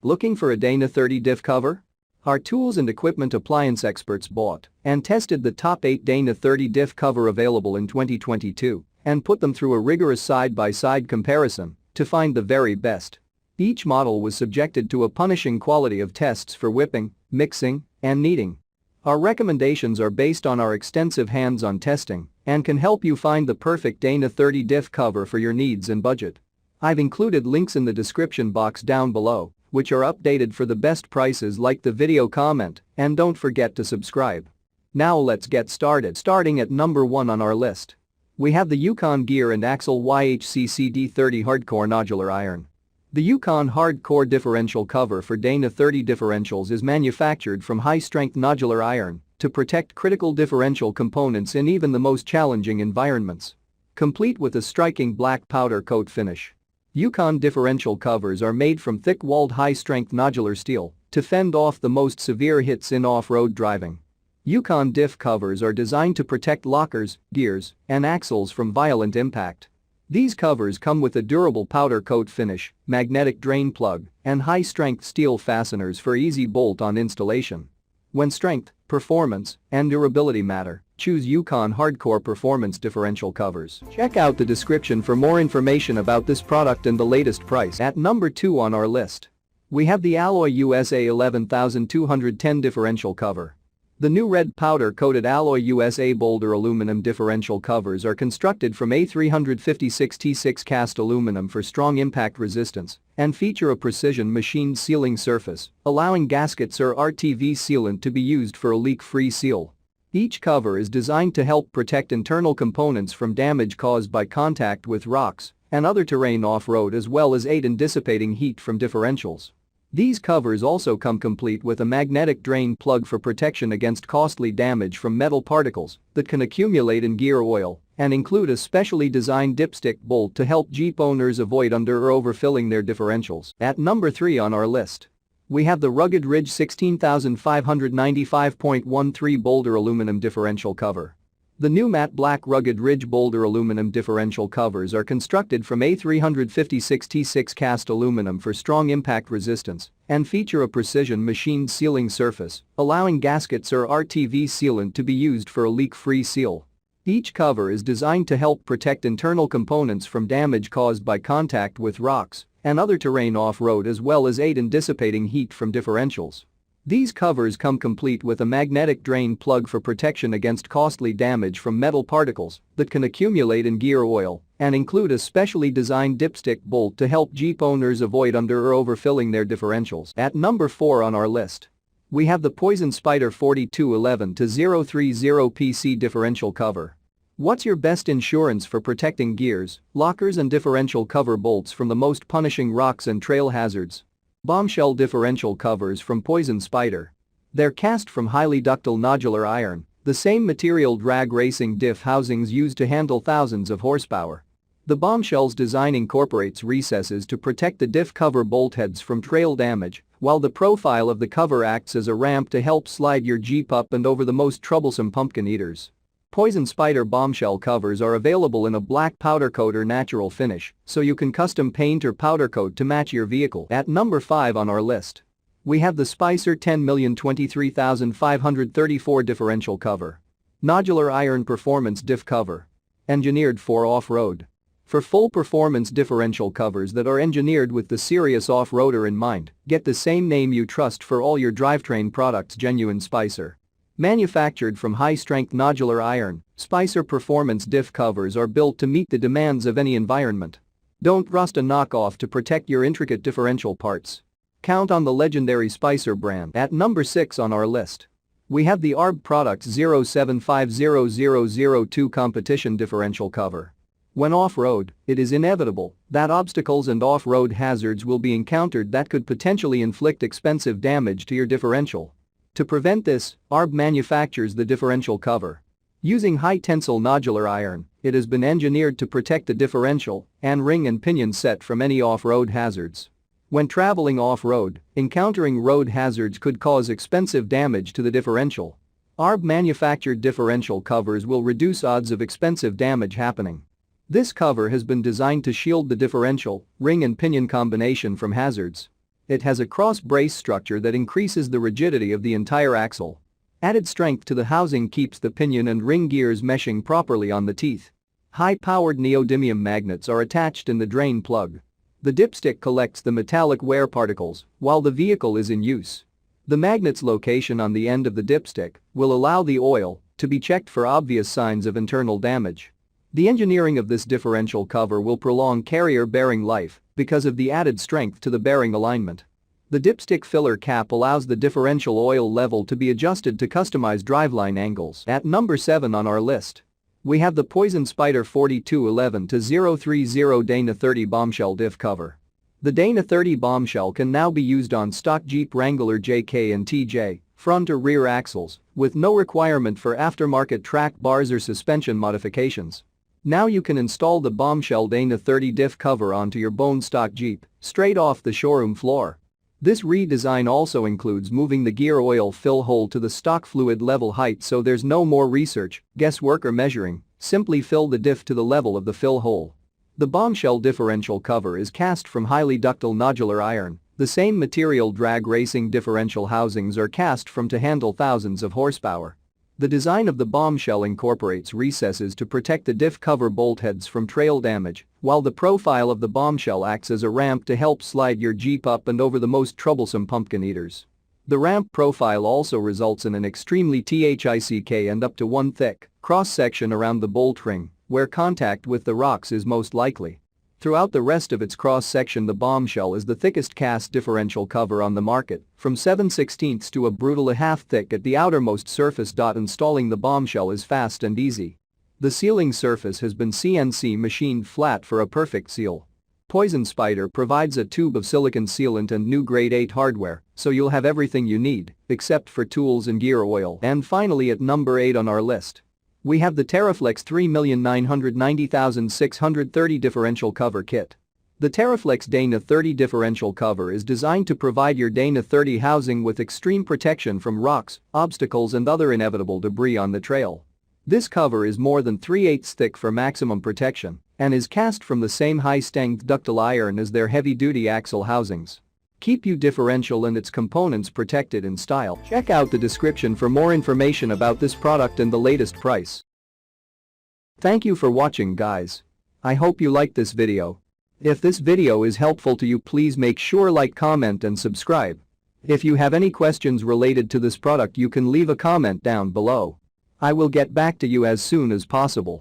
Looking for a Dana 30 Diff cover? Our tools and equipment appliance experts bought and tested the top 8 Dana 30 Diff cover available in 2022 and put them through a rigorous side-by-side comparison to find the very best. Each model was subjected to a punishing quality of tests for whipping, mixing, and kneading. Our recommendations are based on our extensive hands-on testing and can help you find the perfect Dana 30 Diff cover for your needs and budget. I've included links in the description box down below, which are updated for the best prices. Like the video, comment, and don't forget to subscribe. Now let's get started. Starting at number 1 on our list, we have the Yukon Gear and Axle YHCC D30 Hardcore Nodular Iron. The Yukon Hardcore differential cover for Dana 30 differentials is manufactured from high-strength nodular iron to protect critical differential components in even the most challenging environments. Complete with a striking black powder coat finish, Yukon differential covers are made from thick-walled high-strength nodular steel to fend off the most severe hits in off-road driving. Yukon Diff covers are designed to protect lockers, gears, and axles from violent impact. These covers come with a durable powder coat finish, magnetic drain plug, and high-strength steel fasteners for easy bolt-on installation. When strength, performance, and durability matter, choose Yukon Hardcore Performance Differential Covers. Check out the description for more information about this product and the latest price. At number 2 on our list, we have the Alloy USA 11210 Differential Cover. The new red powder-coated Alloy USA Boulder aluminum differential covers are constructed from A356T6 cast aluminum for strong impact resistance and feature a precision machined sealing surface, allowing gaskets or RTV sealant to be used for a leak-free seal. Each cover is designed to help protect internal components from damage caused by contact with rocks and other terrain off-road, as well as aid in dissipating heat from differentials. These covers also come complete with a magnetic drain plug for protection against costly damage from metal particles that can accumulate in gear oil, and include a specially designed dipstick bolt to help Jeep owners avoid under or overfilling their differentials. At number 3 on our list, we have the Rugged Ridge 16595.13 Boulder aluminum differential cover. The new matte black Rugged Ridge Boulder aluminum differential covers are constructed from A356T6 cast aluminum for strong impact resistance and feature a precision machined sealing surface, allowing gaskets or RTV sealant to be used for a leak-free seal. Each cover is designed to help protect internal components from damage caused by contact with rocks and other terrain off-road, as well as aid in dissipating heat from differentials. These covers come complete with a magnetic drain plug for protection against costly damage from metal particles that can accumulate in gear oil, and include a specially designed dipstick bolt to help Jeep owners avoid under or overfilling their differentials. At number 4 on our list, we have the Poison Spider 4211-030 PC differential cover. What's your best insurance for protecting gears, lockers, and differential cover bolts from the most punishing rocks and trail hazards? Bombshell differential covers from Poison Spider. They're cast from highly ductile nodular iron, the same material drag racing diff housings used to handle thousands of horsepower. The Bombshell's design incorporates recesses to protect the diff cover bolt heads from trail damage, while the profile of the cover acts as a ramp to help slide your Jeep up and over the most troublesome pumpkin eaters. Poison Spider Bombshell covers are available in a black powder coat or natural finish, so you can custom paint or powder coat to match your vehicle. At number 5 on our list, we have the Spicer 10023534 differential cover. Nodular iron performance diff cover. Engineered for off-road. For full performance differential covers that are engineered with the serious off-roader in mind, get the same name you trust for all your drivetrain products: genuine Spicer. Manufactured from high-strength nodular iron, Spicer Performance Diff covers are built to meet the demands of any environment. Don't trust a knockoff to protect your intricate differential parts. Count on the legendary Spicer brand. At number 6 on our list, we have the ARB Products 0750002 Competition Differential Cover. When off-road, it is inevitable that obstacles and off-road hazards will be encountered that could potentially inflict expensive damage to your differential. To prevent this, ARB manufactures the differential cover. Using high-tensile nodular iron, it has been engineered to protect the differential and ring and pinion set from any off-road hazards. When traveling off-road, encountering road hazards could cause expensive damage to the differential. ARB manufactured differential covers will reduce odds of expensive damage happening. This cover has been designed to shield the differential, ring and pinion combination from hazards. It has a cross brace structure that increases the rigidity of the entire axle. Added strength to the housing keeps the pinion and ring gears meshing properly on the teeth. High-powered neodymium magnets are attached in the drain plug. The dipstick collects the metallic wear particles while the vehicle is in use. The magnet's location on the end of the dipstick will allow the oil to be checked for obvious signs of internal damage. The engineering of this differential cover will prolong carrier bearing life because of the added strength to the bearing alignment. The dipstick filler cap allows the differential oil level to be adjusted to customize driveline angles. At number 7 on our list, we have the Poison Spyder 4211-030 Dana 30 Bombshell Diff cover. The Dana 30 Bombshell can now be used on stock Jeep Wrangler JK and TJ, front or rear axles, with no requirement for aftermarket track bars or suspension modifications. Now you can install the Bombshell Dana 30 Diff cover onto your bone stock Jeep, straight off the showroom floor. This redesign also includes moving the gear oil fill hole to the stock fluid level height, so there's no more research, guesswork or measuring. Simply fill the diff to the level of the fill hole. The Bombshell differential cover is cast from highly ductile nodular iron, the same material drag racing differential housings are cast from to handle thousands of horsepower. The design of the Bombshell incorporates recesses to protect the diff cover bolt heads from trail damage, while the profile of the Bombshell acts as a ramp to help slide your Jeep up and over the most troublesome pumpkin eaters. The ramp profile also results in an extremely thick and up to 1 thick cross-section around the bolt ring, where contact with the rocks is most likely. Throughout the rest of its cross-section, the Bombshell is the thickest cast differential cover on the market, from 7/16 to a brutal half thick at the outermost surface. Installing the Bombshell is fast and easy. The sealing surface has been CNC machined flat for a perfect seal. Poison Spyder provides a tube of silicon sealant and new grade 8 hardware, so you'll have everything you need, except for tools and gear oil. And finally, at number 8 on our list, we have the TerraFlex 3,990,630 differential cover kit. The TerraFlex Dana 30 differential cover is designed to provide your Dana 30 housing with extreme protection from rocks, obstacles and other inevitable debris on the trail. This cover is more than 3/8 thick for maximum protection and is cast from the same high-strength ductile iron as their heavy-duty axle housings. Keep your differential and its components protected in style. Check out the description for more information about this product and the latest price. Thank you for watching, guys. I hope you liked this video. If this video is helpful to you, please make sure like, comment and subscribe. If you have any questions related to this product, you can leave a comment down below. I will get back to you as soon as possible.